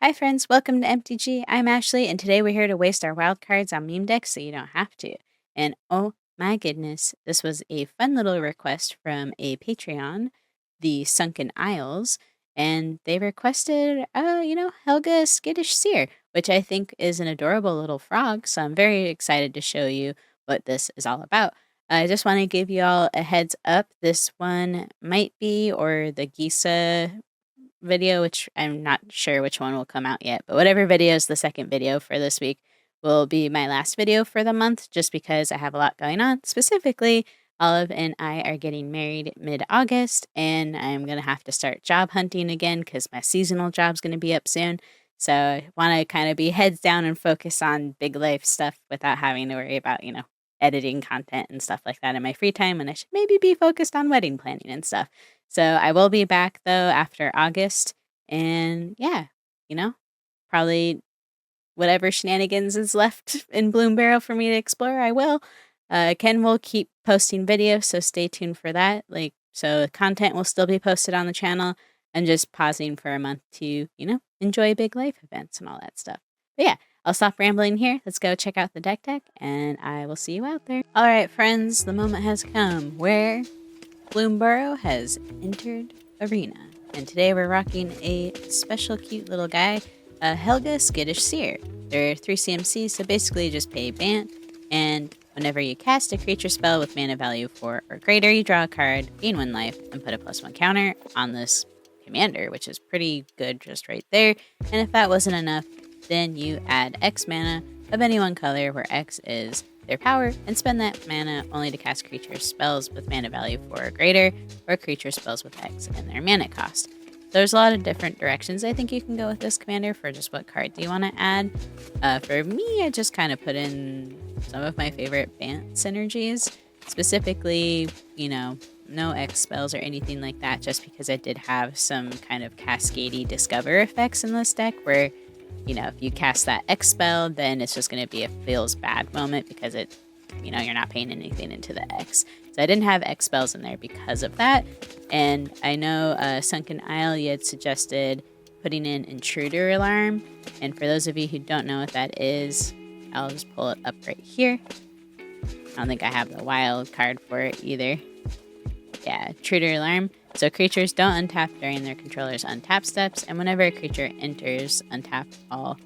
Hi friends, welcome to MTG. I'm Ashley, and today we're here to waste our wild cards on meme decks so you don't have to. And oh my goodness, this was a fun little request from a Patreon, the Sunken Isles, and they requested, Helga Skittish Seer, which I think is an adorable little frog, so I'm very excited to show you what this is all about. I just want to give you all a heads up. This one might be, or the Gisa video, which I'm not sure which one will come out yet, but whatever video is the second video for this week will be my last video for the month, just because I have a lot going on. Specifically, Olive and I are getting married mid-August, and I'm going to have to start job hunting again because my seasonal job's going to be up soon. So I want to kind of be heads down and focus on big life stuff without having to worry about, editing content and stuff like that in my free time, and I should maybe be focused on wedding planning and stuff. So I will be back though after August, and yeah, probably whatever shenanigans is left in Bloom Barrel for me to explore, I will. Ken will keep posting videos, so stay tuned for that. So content will still be posted on the channel. I'm just pausing for a month to, enjoy big life events and all that stuff. But yeah, I'll stop rambling here. Let's go check out the deck, and I will see you out there. All right, friends, the moment has come where Bloomburrow has entered Arena, and today we're rocking a special cute little guy, Helga Skittish Seer. There are 3 CMCs, so basically you just pay Bant, and whenever you cast a creature spell with mana value 4 or greater, you draw a card, gain 1 life, and put a +1 counter on this commander, which is pretty good just right there. And if that wasn't enough, then you add X mana of any one color, where X is their power, and spend that mana only to cast creature spells with mana value 4 or greater, or creature spells with X in their mana cost. There's a lot of different directions I think you can go with this commander for just what card do you want to add. For me, I just kind of put in some of my favorite Bant synergies, specifically, no X spells or anything like that, just because I did have some kind of cascadey discover effects in this deck where, if you cast that X spell, then it's just going to be a feels bad moment because you're not paying anything into the X. So I didn't have X spells in there because of that. And I know Sunken Isle, you had suggested putting in Intruder Alarm. And for those of you who don't know what that is, I'll just pull it up right here. I don't think I have the wild card for it either. Yeah, Intruder Alarm. So creatures don't untap during their controller's untap steps, and whenever a creature enters, untap all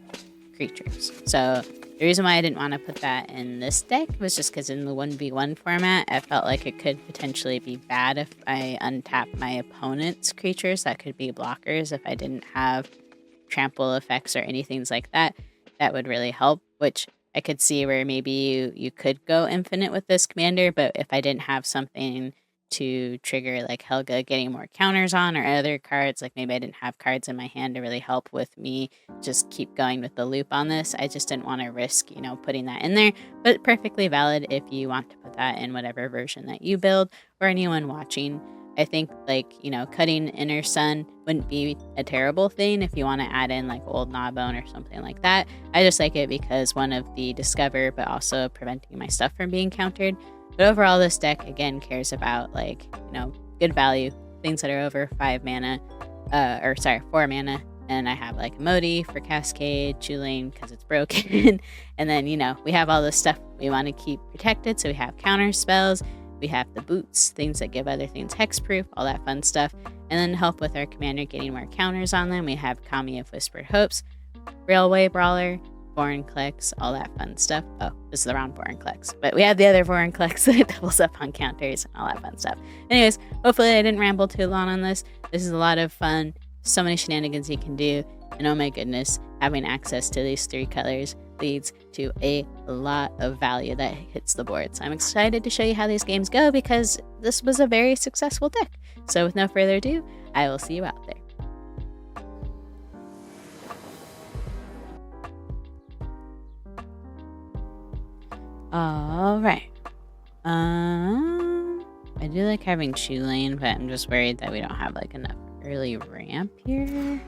creatures. So the reason why I didn't want to put that in this deck was just because in the 1v1 format, I felt like it could potentially be bad if I untap my opponent's creatures. That could be blockers if I didn't have trample effects or anything like that. That would really help, which I could see where maybe you could go infinite with this commander, but if I didn't have something to trigger like Helga getting more counters on, or other cards, like maybe I didn't have cards in my hand to really help with me just keep going with the loop on this, I just didn't want to risk, putting that in there. But perfectly valid if you want to put that in whatever version that you build, or anyone watching. I think cutting Inner Sun wouldn't be a terrible thing if you want to add in like Old Gnawbone or something like that. I just like it because one of the discover, but also preventing my stuff from being countered. But overall, this deck, again, cares about, good value, things that are over 4 mana. And I have, Modi for Cascade, Chulane, because it's broken. And then, we have all this stuff we want to keep protected. So we have counter spells, we have the boots, things that give other things hexproof, all that fun stuff. And then help with our commander getting more counters on them, we have Kami of Whispered Hopes, Railway Brawler, Vorinclex, all that fun stuff. Oh, this is the wrong Vorinclex, but we have the other Vorinclex that doubles up on counters and all that fun stuff. Anyways, hopefully I didn't ramble too long on this. This is a lot of fun, so many shenanigans you can do, and oh my goodness, having access to these 3 colors leads to a lot of value that hits the board. So I'm excited to show you how these games go because this was a very successful deck. So with no further ado, I will see you out there. All right. I do like having Chulane, but I'm just worried that we don't have enough early ramp here.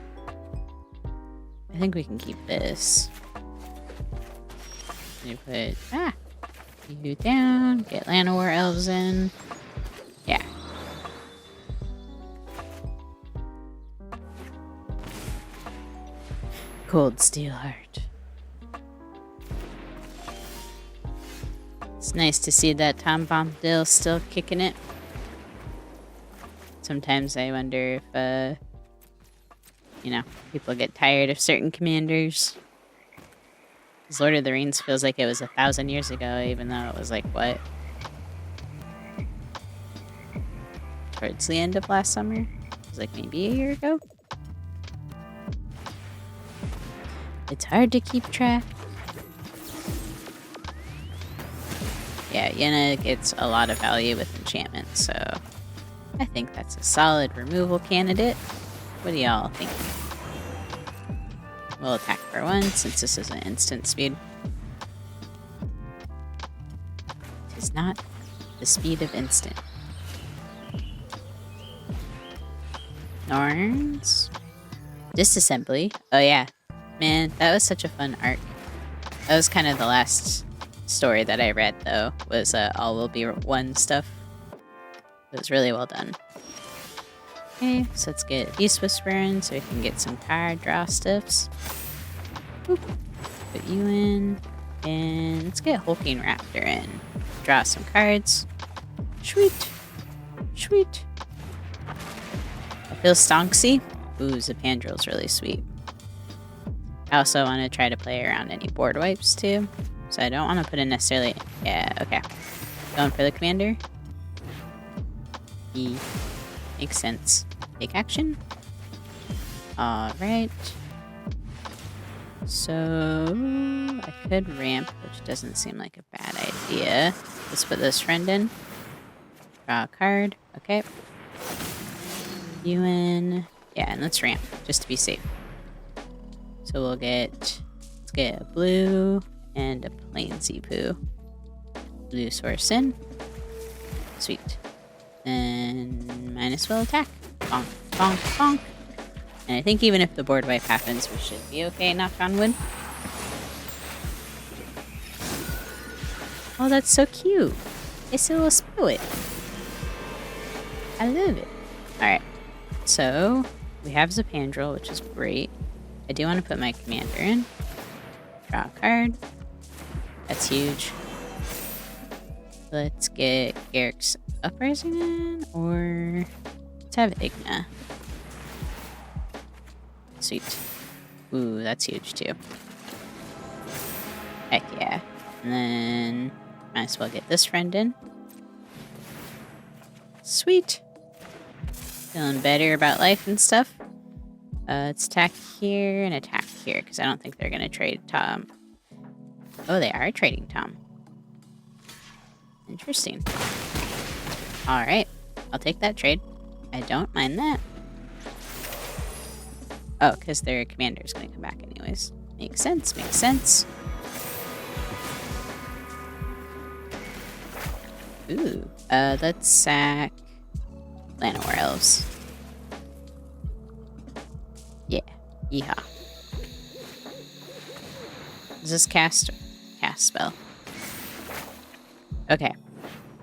I think we can keep this. You put you down, get Llanowar Elves in. Yeah. cold steel heart. It's nice to see that Tom Bombadil still kicking it. Sometimes I wonder if, people get tired of certain commanders. Because Lord of the Rings feels like it was 1,000 years ago, even though it was like, what? Towards the end of last summer? It was like maybe a year ago? It's hard to keep track. Yeah, Yenna gets a lot of value with enchantment, so I think that's a solid removal candidate. What do y'all think? We'll attack for 1 since this is an instant speed. It is not the speed of instant. Norns. Disassembly. Oh yeah. Man, that was such a fun arc. That was kind of the last story that I read, though, was all will be one stuff. It was really well done. Okay, so let's get Beast Whisperer in so we can get some card draw stuffs. Boop. Put you in. And let's get Hulking Raptor in. Draw some cards. Sweet. Sweet. I feel stonksy. Ooh, Zapandrel's really sweet. I also want to try to play around any board wipes, too. So I don't want to put in necessarily... Yeah, okay. Going for the commander. E. Makes sense. Take action. Alright. So... I could ramp, which doesn't seem like a bad idea. Let's put this friend in. Draw a card. Okay. You in. Yeah, and let's ramp, just to be safe. So we'll get... Let's get a blue and a plain Zeepoo. Blue source in. Sweet. And minus will attack. Bonk, bonk, bonk. And I think even if the board wipe happens, we should be okay, knock on wood. Oh, that's so cute. It's a little spirit. I love it. Alright. So, we have Zapandrel, which is great. I do want to put my commander in. Draw a card. That's huge. Let's get Garrick's Uprising in, or let's have Igna. Sweet. Ooh, that's huge too. Heck yeah. And then might as well get this friend in. Sweet. Feeling better about life and stuff. Let's attack here and attack here, because I don't think they're going to trade Tom. Oh, they are trading Tom. Interesting. Alright. I'll take that trade. I don't mind that. Oh, because their commander is going to come back anyways. Makes sense, makes sense. Ooh. Let's sack Llanowar Elves. Yeah. Yeehaw. Is this cast spell? Okay.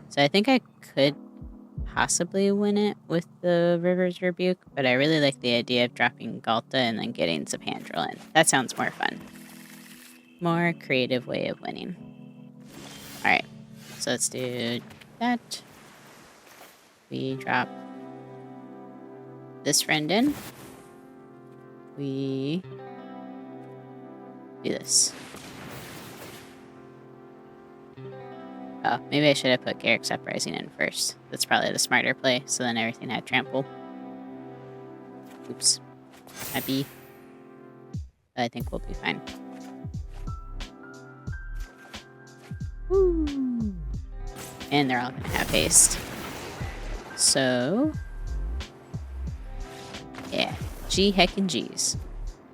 So I think I could possibly win it with the River's Rebuke, but I really like the idea of dropping Galta and then getting Zapandrel in. That sounds more fun. More creative way of winning. Alright. So let's do that. We drop this friend in. We do this. Oh, maybe I should have put Garrick's Uprising in first. That's probably the smarter play, so then everything had trample. Oops. Happy. But I think we'll be fine. Woo! And they're all gonna have haste. So... yeah. G heckin' G's.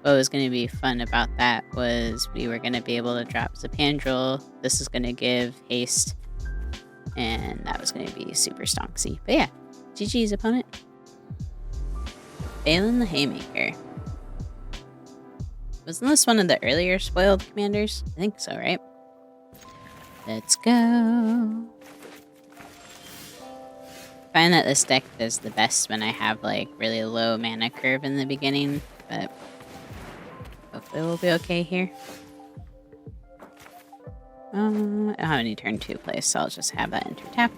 What was going to be fun about that was we were going to be able to drop Zapandrel. This is going to give haste. And that was going to be super stonksy. But yeah, GG's opponent. Baylen the Haymaker. Wasn't this one of the earlier spoiled commanders? I think so, right? Let's go. I find that this deck does the best when I have like really low mana curve in the beginning, but hopefully Hopefully we'll be okay here. I don't have any turn 2 plays, so I'll just have that enter tap.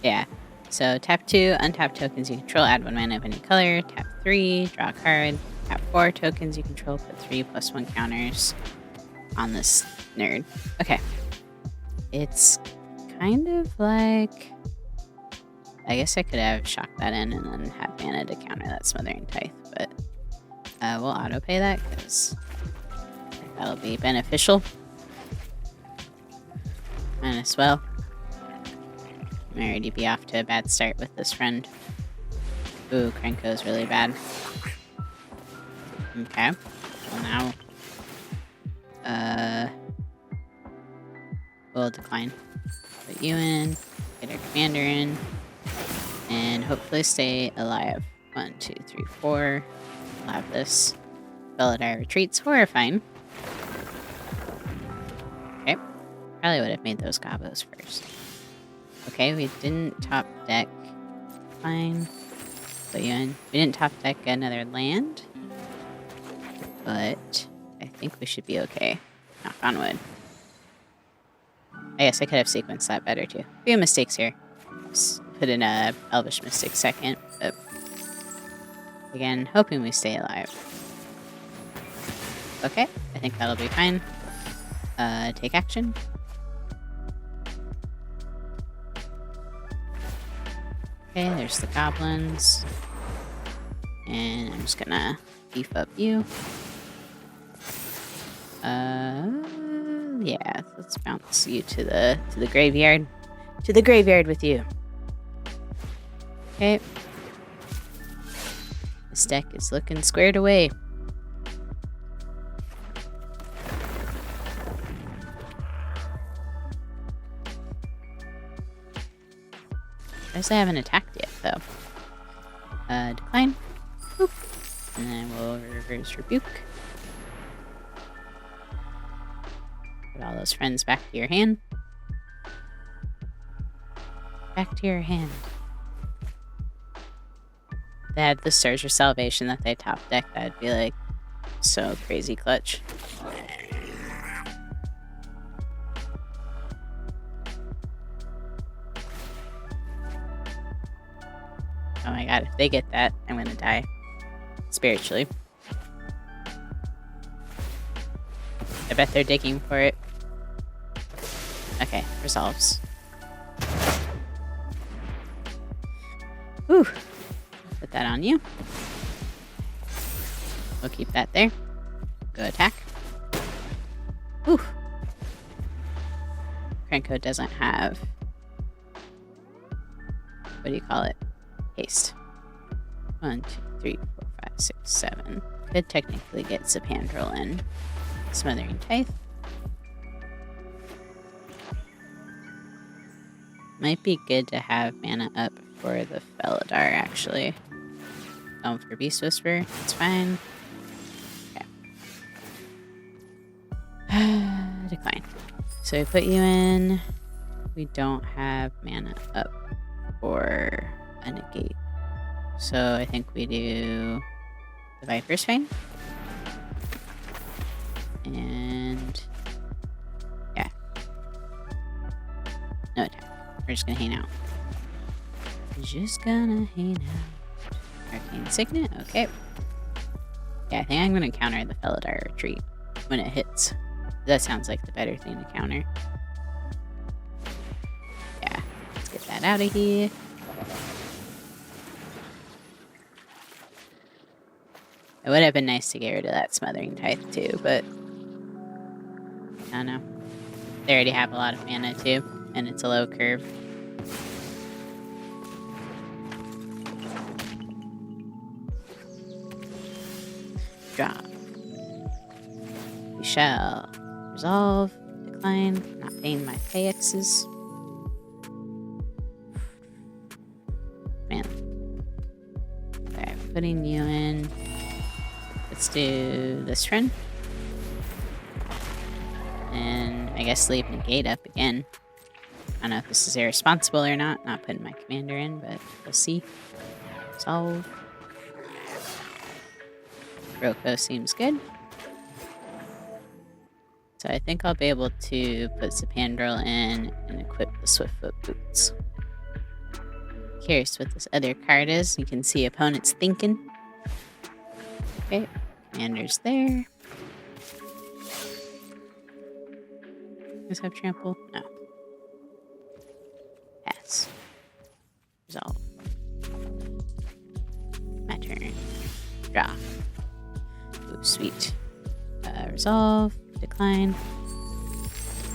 Yeah. So tap 2, untap tokens you control, add 1 mana of any color. Tap 3, draw a card. Tap 4 tokens you control, put 3+1 counters on this nerd. Okay. It's kind of like... I guess I could have shocked that in and then have mana to counter that Smothering Tithe, but we'll auto-pay that because that'll be beneficial. And as well, I'm already be off to a bad start with this friend. Ooh, Krenko's really bad. Okay. Well now, we'll decline. Put you in, get our commander in, and hopefully stay alive. 1, 2, 3, 4. We'll have this. Felidar retreats horrifying. Okay. Probably would have made those gobos first. Okay, we didn't top deck. Fine. Put you in. We didn't top deck another land. But I think we should be okay. Knock on wood. I guess I could have sequenced that better too. A few mistakes here. Just put in a Elvish Mystic second, but again, hoping we stay alive. Okay, I think that'll be fine. Take action. Okay, there's the goblins. And I'm just gonna beef up you. Yeah, let's bounce you to the graveyard. To the graveyard with you. Okay. This deck is looking squared away. I guess I haven't attacked yet, though. Decline. Boop. And then we'll reverse rebuke. Put all those friends back to your hand. Back to your hand. If they had the Stars of Salvation that they top deck, that'd be like so crazy clutch. Oh my god, if they get that, I'm gonna die. Spiritually. I bet they're digging for it. Okay, resolves. Whew. Put that on you. We'll keep that there. Go attack. Whew. Krenko doesn't have... what do you call it? Haste. 1, 2, 3, 4, 5, 6, 7. Could technically get Zapandrel in. Smothering Tithe. Might be good to have mana up for the Felidar, actually. Going for Beast Whisper. It's fine. Okay. Decline. So we put you in. We don't have mana up for a negate. So I think we do the Viper's Fang. And yeah. No attack. We're just gonna hang out. Just gonna hang out. Arcane Signet, okay. Yeah, I think I'm gonna counter the Felidar retreat when it hits. That sounds like the better thing to counter. Yeah, let's get that out of here. It would have been nice to get rid of that Smothering Tithe too, but I don't know. They already have a lot of mana too, and it's a low curve. Draw. We shall resolve, decline, not paying my payexes. Man. Okay, putting you in. Let's do this run. And I guess leave negate up again. I don't know if this is irresponsible or not putting my commander in, but we'll see. Solve. Roko seems good. So I think I'll be able to put Zapandrel in and equip the Swiftfoot boots. Curious what this other card is. You can see opponents thinking. Okay, commander's there. Does have trample? No. Pass. Resolve. My turn. Draw. Ooh, sweet. Resolve. Decline.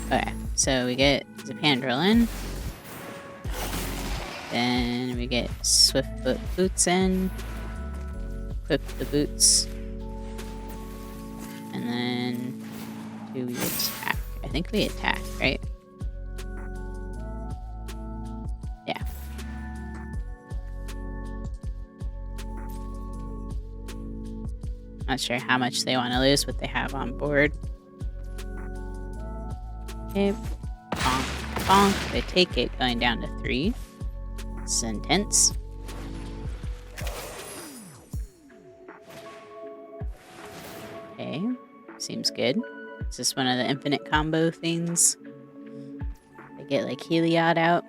Okay, so we get Zapandrel in. Then we get Swiftfoot boots in. Equip the boots. And then do we attack? I think we attack, right? Yeah. Not sure how much they want to lose, what they have on board. Okay. Bonk, bonk. They take it, going down to 3. It's intense. Okay. Seems good. Is this one of the infinite combo things? They get like Heliod out.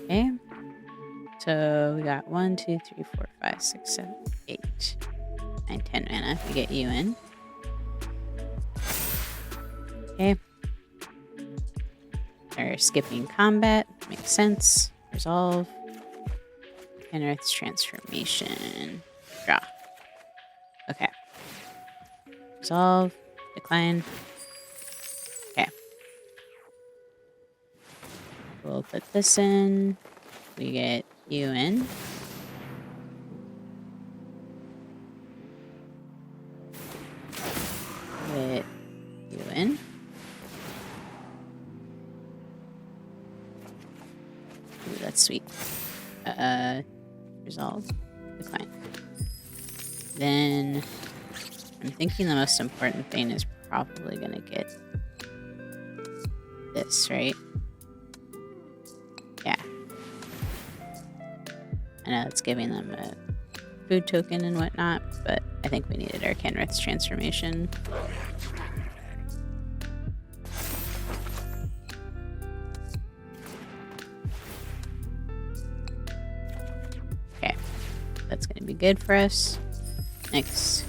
Okay. So we got 1, 2, 3, 4, 5, 6, 7, 8, 9, 10 mana. We get you in. Okay. They're skipping combat. Makes sense. Resolve. Unearth's transformation. Draw. Okay. Resolve. Decline. Okay. We'll put this in. We get you in. Get you in. Ooh, that's sweet. Resolve. Decline. Then I'm thinking the most important thing is probably gonna get this, right? Yeah. I know it's giving them a food token and whatnot, but I think we needed our Kenrith's transformation. Okay. That's going to be good for us. Next.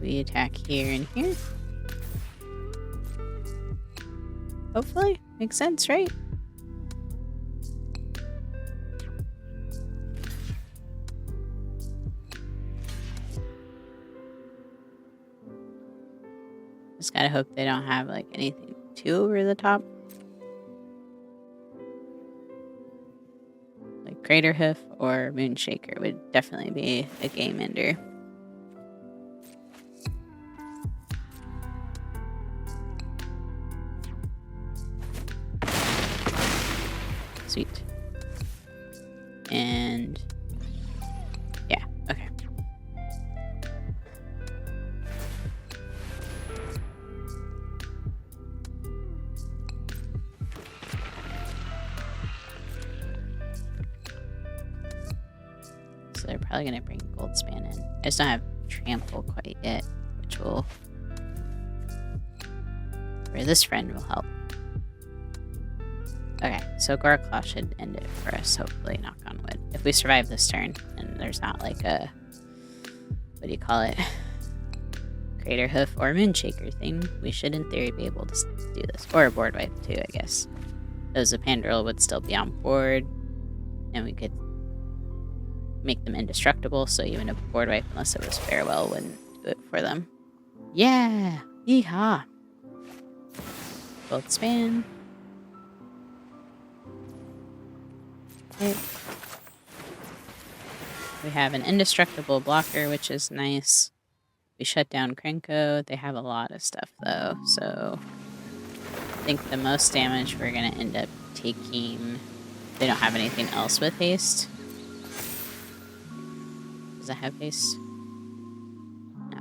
We attack here and here. Hopefully. Makes sense, right? Just gotta hope they don't have like anything too over the top. Like Crater Hoof or Moonshaker would definitely be a game ender. Sweet. And yeah, okay. So they're probably going to bring Goldspan in. I just don't have Trample quite yet, which will... Or this friend will help. Okay, so Gorklaw should end it for us, hopefully, knock on wood. If we survive this turn, and there's not like a... What do you call it? Crater Hoof or Moonshaker thing, we should in theory be able to do this. Or a board wipe too, I guess. Those Zapandrel would still be on board, and we could make them indestructible, so even a board wipe, unless it was Farewell, wouldn't do it for them. Yeah! Yeehaw! Both span. Okay. We have an indestructible blocker, which is nice. We shut down Krenko. They have a lot of stuff, though, so I think the most damage we're going to end up taking... They don't have anything else with haste. Does it have haste? No.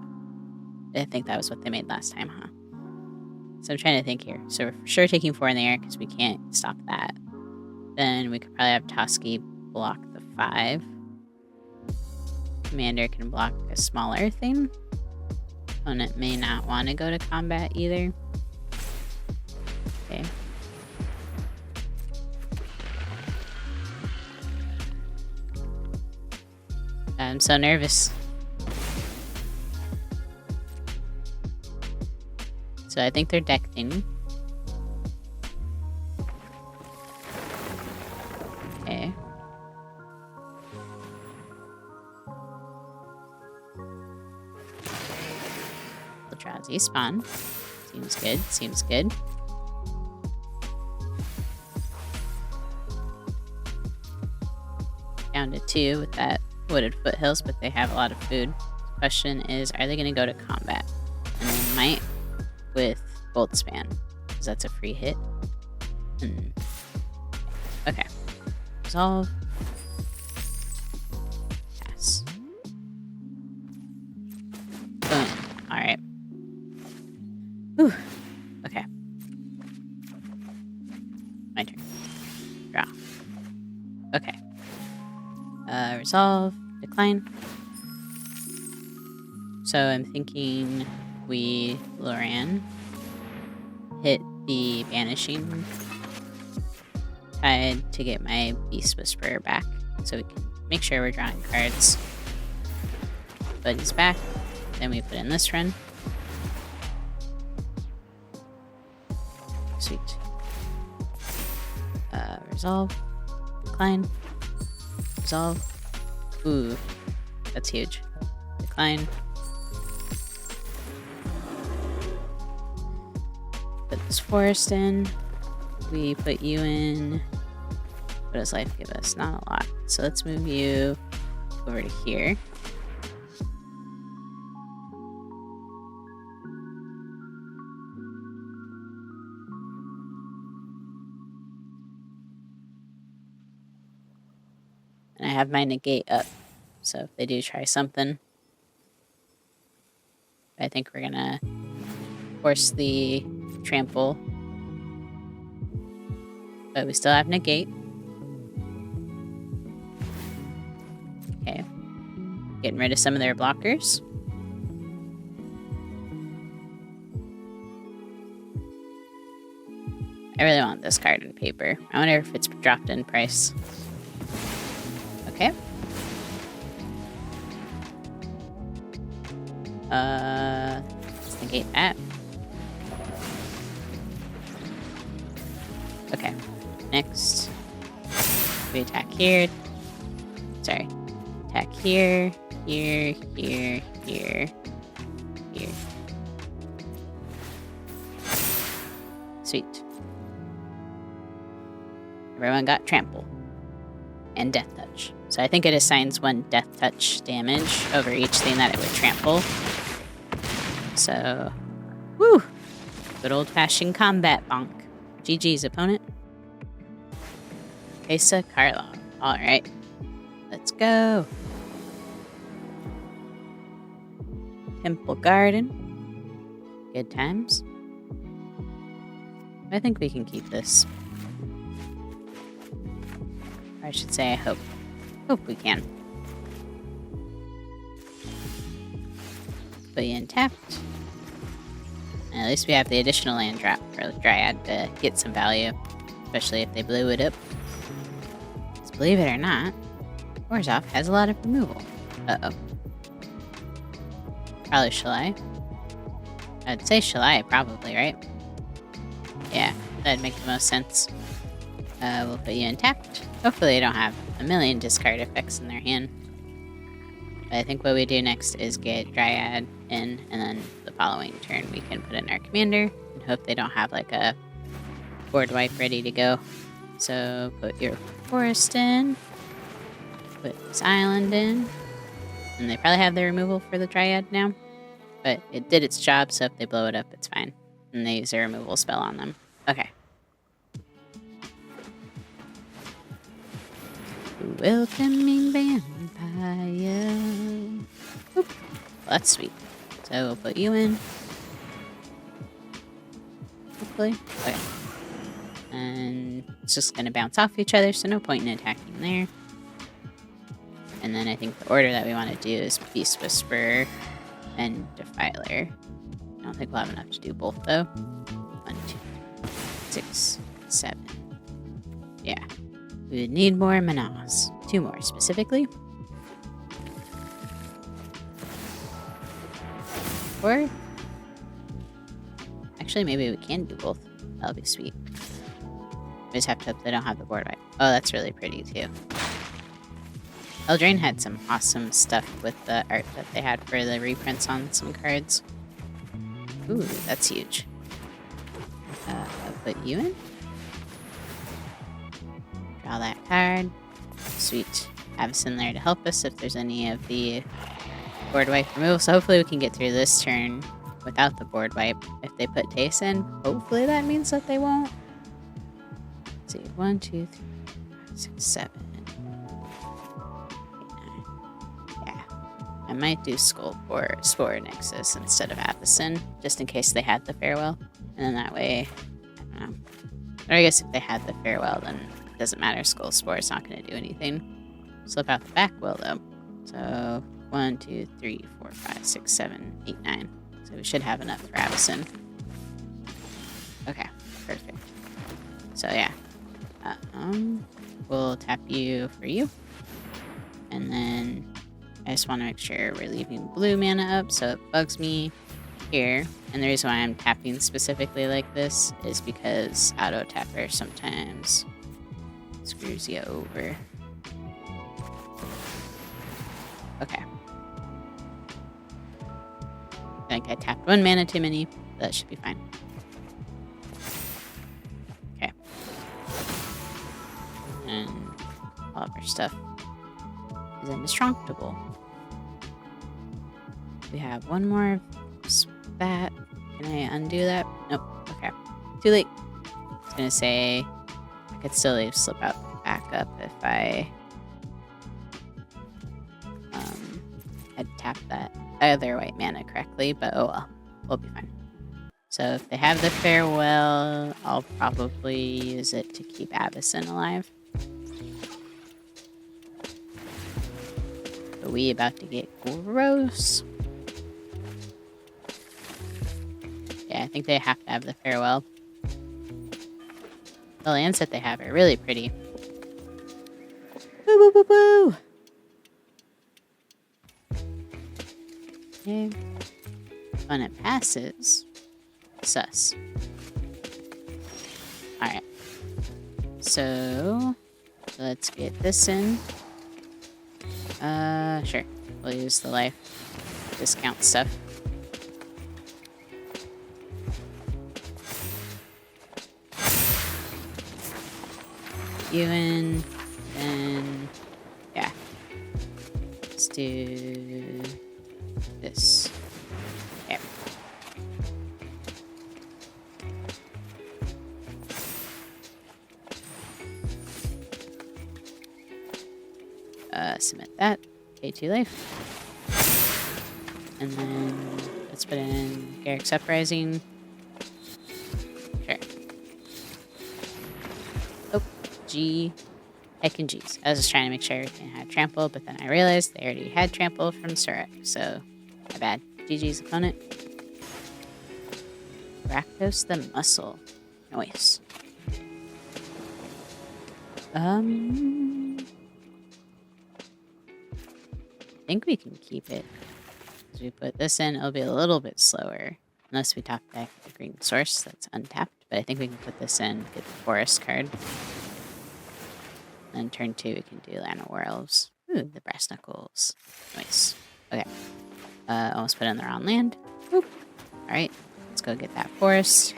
I think that was what they made last time, huh? So I'm trying to think here. So we're for sure taking 4 in the air because we can't stop that. Then we could probably have Toski block the 5. Commander can block a smaller thing. Opponent may not want to go to combat either. Okay. I'm so nervous. So I think they're decking. Okay. Eldrazi spawn. Seems good, seems good. Down to 2 with that wooded foothills, but they have a lot of food. Question is, are they going to go to combat? And they might with Gold Span, because that's a free hit. Okay. Resolve. Pass. Boom. Alright. Whew. Okay. My turn. Draw. Okay. Resolve. Decline. So I'm thinking we Loran hit the Banishing Tide to get my Beast Whisperer back, so we can make sure we're drawing cards. But he's back. Then we put in this run. Sweet. Resolve. Decline. Resolve. Ooh, that's huge. Decline. Put this forest in. We put you in. What does life give us? Not a lot. So let's move you over to here. And I have my negate up. So if they do try something, I think we're gonna force the trample. But we still have negate. Okay. Getting rid of some of their blockers. I really want this card in paper. I wonder if it's dropped in price. Okay. Let's negate that. Okay. Next, we attack here. Sorry. Attack here, here, here, here, here. Sweet. Everyone got trample and death touch. So I think it assigns 1 death touch damage over each thing that it would trample. So, woo! Good old-fashioned combat bonk. GG's, opponent. Teysa, Karlov. Alright. Let's go. Temple Garden. Good times. I think we can keep this. Or I should say I hope. Hope we can. Put you in tapped. And at least we have the additional land drop for the Dryad to get some value. Especially if they blew it up. Because believe it or not, Orzhov has a lot of removal. Uh-oh. Probably Chulane. I'd say Chulane probably, right? Yeah, that'd make the most sense. We'll put you in tapped. Hopefully they don't have a million discard effects in their hand. But I think what we do next is get Dryad in, and then the following turn we can put in our commander, and hope they don't have like a board wipe ready to go. So put your forest in, put this island in, and they probably have the removal for the Dryad now. But it did its job, so if they blow it up, it's fine. And they use a removal spell on them. Okay. Welcoming vampire. Oop. Well, that's sweet. So we'll put you in. hopefully. Okay. And it's just going to bounce off each other, so no point in attacking there. And then I think the order that we want to do is Beast Whisperer and Defiler. I don't think we'll have enough to do both, though. 1, 2, 6, 7. Yeah. We would need more manas. 2 more, specifically. Or... actually, maybe we can do both. That'll be sweet. We just have to hope they don't have the board wipe. Oh, that's really pretty, too. Eldraine had some awesome stuff with the art that they had for the reprints on some cards. Ooh, that's huge. I'll put you in. Draw that card. Sweet. Avison there to help us if there's any of the board wipe removal. So hopefully we can get through this turn without the board wipe. If they put Teysa in, hopefully that means that they won't. Let's see. 1, 2, 3, 4, 5, 6, 7. I might do Skull for Spore Nexus instead of Avison, just in case they had the Farewell. And then that way, I don't know. Or I guess if they had the Farewell, then it doesn't matter. Skull Spore is not going to do anything. Slip out the back will, though. So, 1, 2, 3, 4, 5, 6, 7, 8, 9. So we should have enough for Avison. Okay, perfect. So yeah. We'll tap you for you. And then... I just want to make sure we're leaving blue mana up, so it bugs me here. And the reason why I'm tapping specifically like this is because auto tapper sometimes screws you over. Okay. I think I tapped 1 mana too many, but that should be fine. Okay. And all of our stuff is indestructible. We have 1 more spat. Can I undo that? Nope. Okay. Too late. I was gonna say I could still leave slip out back up if I had tapped that other white mana correctly, but oh well. We'll be fine. So if they have the Farewell, I'll probably use it to keep Avison alive. Are we about to get gross? Yeah, I think they have to have the Farewell. The lands that they have are really pretty. Woo, woo, woo, woo! Okay. When it passes, sus. Alright. So, let's get this in. Sure. We'll use the life discount stuff. You in, and yeah. Let's do this. Okay. Submit that. K2 life. And then let's put in Garrick's Uprising. Sure. Oh, G. Heck and G's. I was just trying to make sure everything had trample, but then I realized they already had trample from Surak, so my bad. GG's opponent. Rakdos the Muscle. Nice. I think we can keep it. As we put this in, it'll be a little bit slower. Unless we top deck the green source that's untapped. But I think we can put this in, get the forest card. Then turn 2, we can do Land of War Elves. Ooh, the Brass Knuckles. Nice. Okay. Almost put in the wrong land. Boop. Alright, let's go get that forest.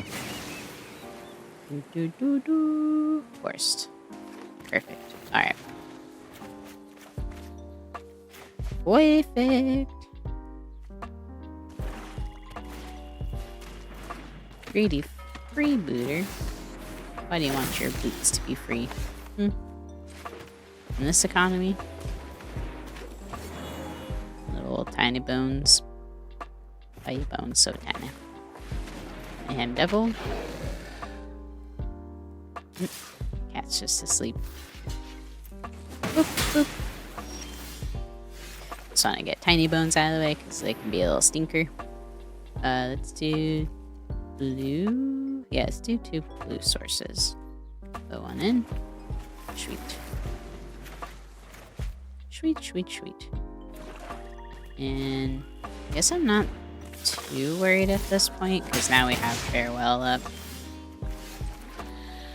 Forest. Perfect. Alright. Perfect. Greedy freebooter. Why do you want your boots to be free? In this economy? Little tiny bones. Why you bones so tiny? Mayhem Devil. Cat's just asleep. Boop, boop. Just want to get tiny bones out of the way because they can be a little stinker. Let's do blue. Yeah, let's do 2 blue sources. Put 1 in. Sweet. Sweet, sweet, sweet. And I guess I'm not too worried at this point because now we have farewell up.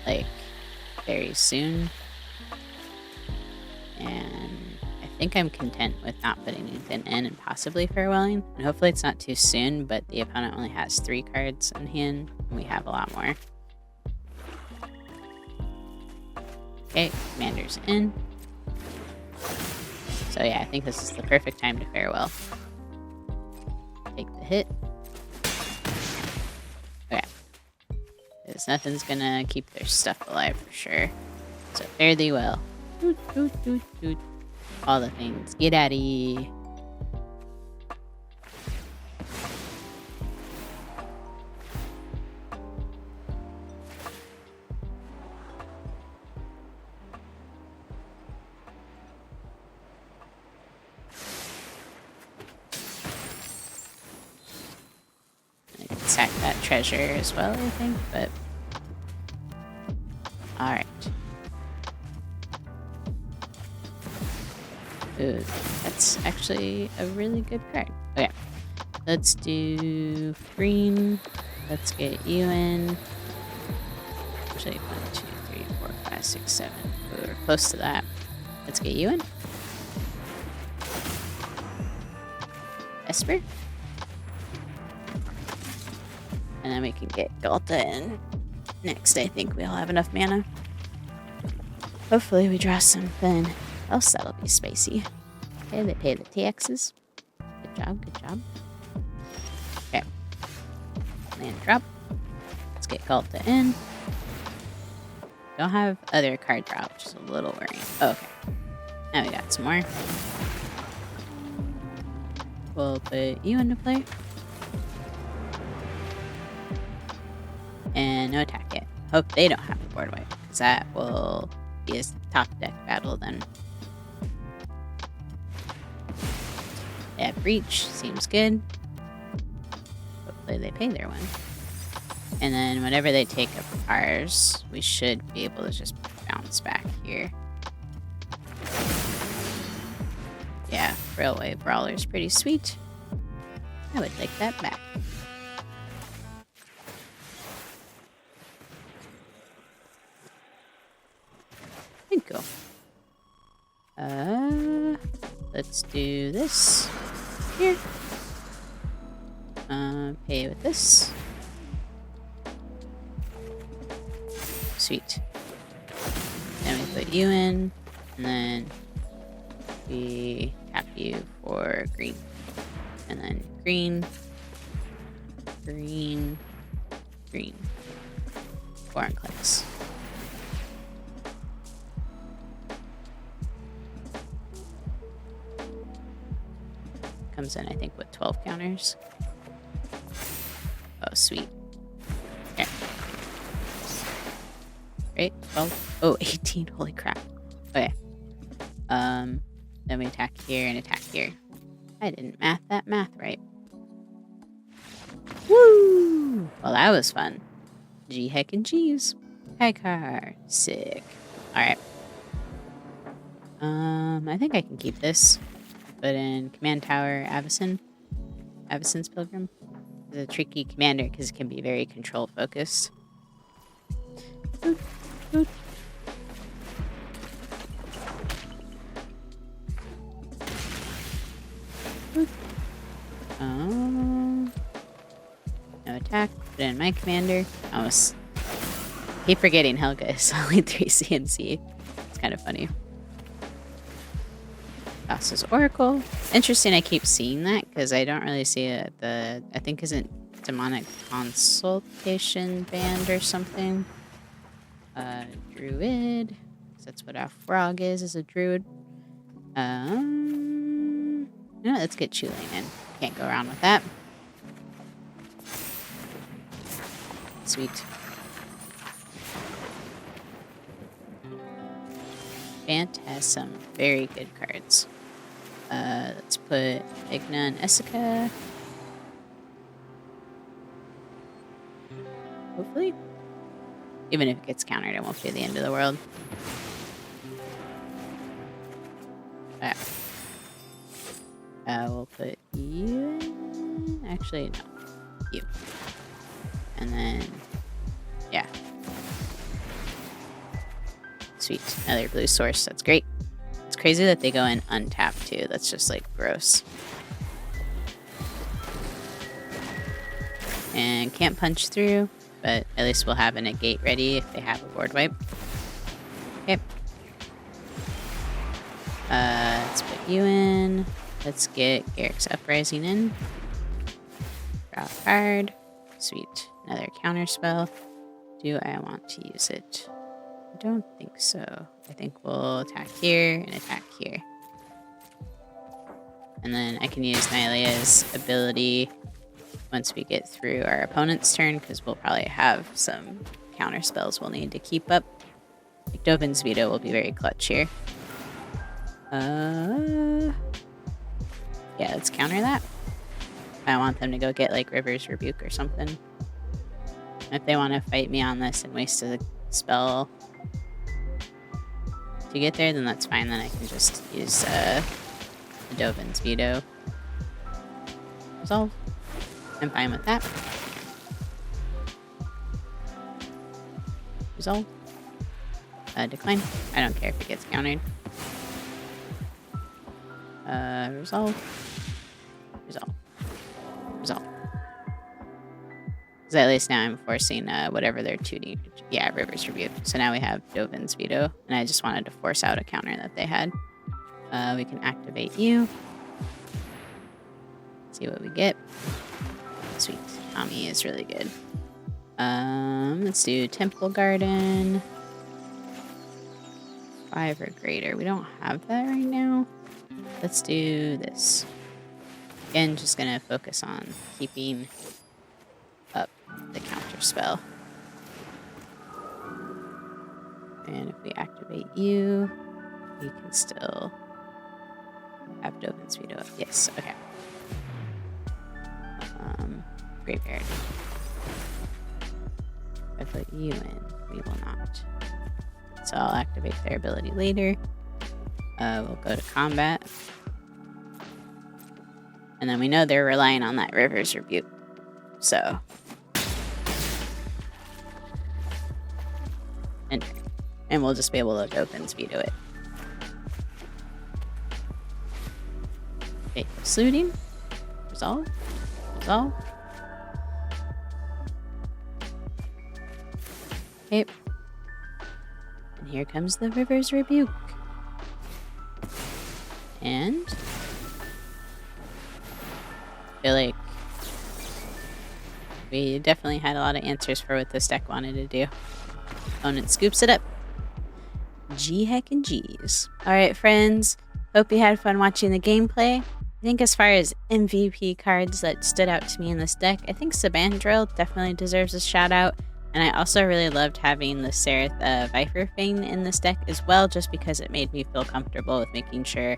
Like, very soon. And I think I'm content with not putting anything in and possibly farewelling. And hopefully it's not too soon, but the opponent only has 3 cards in hand, and we have a lot more. Okay, commander's in. So yeah, I think this is the perfect time to farewell. Take the hit. Okay. Because nothing's gonna keep their stuff alive for sure. So fare thee well. Doot, doot, doot, doot. All the things. Get out of here. I can sack that treasure as well, I think, but alright. Ooh, that's actually a really good card. Okay, let's do green. Let's get you in. Actually, 1, 2, 3, 4, 5, 6, 7. Ooh, we're close to that. Let's get you in. Esper. And then we can get Galta in. Next, I think we'll have enough mana. Hopefully we draw something else that'll be spacey. Okay, they pay the TXs. Good job, good job. Okay. Land drop. Let's get Galta in. Don't have other card draw, which is a little worrying. Oh, okay. Now we got some more. We'll put you into play. And no attack yet. Hope they don't have a board wipe, because that will be a top deck battle then. Yeah, breach seems good. Hopefully they pay their one. And then whenever they take up ours, we should be able to just bounce back here. Yeah, Railway Brawler is pretty sweet. I would like that back. Cool. Let's do this here. Pay with this. Sweet. Then we put you in, and then we tap you for green. And then green, green, green. 4 clicks. Comes in, I think, with 12 counters. Oh, sweet. Okay. Right? 12? Oh, 18. Holy crap. Okay. Then we attack here and attack here. I didn't math that math right. Woo! Well, that was fun. G heck and G's. High card. Sick. Alright. I think I can keep this. Put in Command Tower Avacyn's Pilgrim. It's a tricky commander because it can be very control focused. Boop, boop. Boop. No attack. Put in my commander. I almost keep forgetting Helga is only 3 CNC. It's kind of funny. Gauss's Oracle. Interesting, I keep seeing that because I don't really see it. I think isn't Demonic Consultation banned or something. Druid. That's what our frog is a druid. You know, let's get Chulane in. Can't go around with that. Sweet. Bant has some very good cards. Let's put Igna and Essica. Hopefully. Even if it gets countered, it won't be the end of the world. Alright. We'll put you in. Actually, no. You. And then, yeah. Sweet. Another blue source. That's great. It's crazy that they go in untapped too. That's just like gross. And can't punch through, but at least we'll have a negate ready if they have a board wipe. Okay. Let's put you in. Let's get Garrick's Uprising in. Draw a card. Sweet. Another counter spell. Do I want to use it? I don't think so. I think we'll attack here and attack here. And then I can use Nylea's ability once we get through our opponent's turn, because we'll probably have some counter spells we'll need to keep up. Like Dovin's Veto will be very clutch here. Yeah, let's counter that. I want them to go get like River's Rebuke or something. If they want to fight me on this and waste a spell to get there, then that's fine. Then I can just use Dovin's Veto. Resolve. I'm fine with that. Resolve. Decline. I don't care if it gets countered. Resolve. Resolve. Resolve. Because at least now I'm forcing whatever their 2D... Yeah, River's Rebuke. So now we have Dovin's Veto. And I just wanted to force out a counter that they had. We can activate you. See what we get. Sweet. Tommy is really good. Let's do Temple Garden. 5 or greater. We don't have that right now. Let's do this. Again, just gonna focus on keeping up the counter spell. And if we activate you, we can still have Dovin's Veto up. Yes, okay. Graveyard. If I put you in, we will not. So I'll activate their ability later. We'll go to combat. And then we know they're relying on that River's Rebuke. So. Enter. And we'll just be able to Dovin's Veto it. Okay, Saluting. Resolve. Resolve. Okay. And here comes the River's Rebuke. And I feel like we definitely had a lot of answers for what this deck wanted to do. Opponent scoops it up. G heckin' G's. Alright, friends. Hope you had fun watching the gameplay. I think as far as MVP cards that stood out to me in this deck, I think Sabandril definitely deserves a shout out. And I also really loved having the Sereth Viper Fang in this deck as well, just because it made me feel comfortable with making sure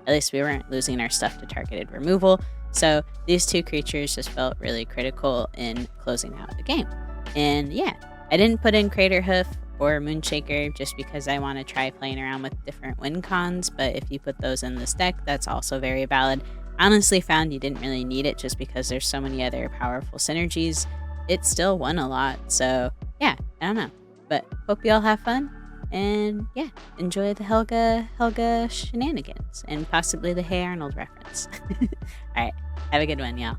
at least we weren't losing our stuff to targeted removal. So these two creatures just felt really critical in closing out the game. And yeah, I didn't put in Crater Hoof or Moonshaker just because I want to try playing around with different win cons, but if you put those in this deck, that's also very valid. I honestly found you didn't really need it just because there's so many other powerful synergies. It still won a lot, so yeah, I don't know. But hope you all have fun, and yeah, enjoy the Helga shenanigans, and possibly the Hey Arnold reference. Alright, have a good one, y'all.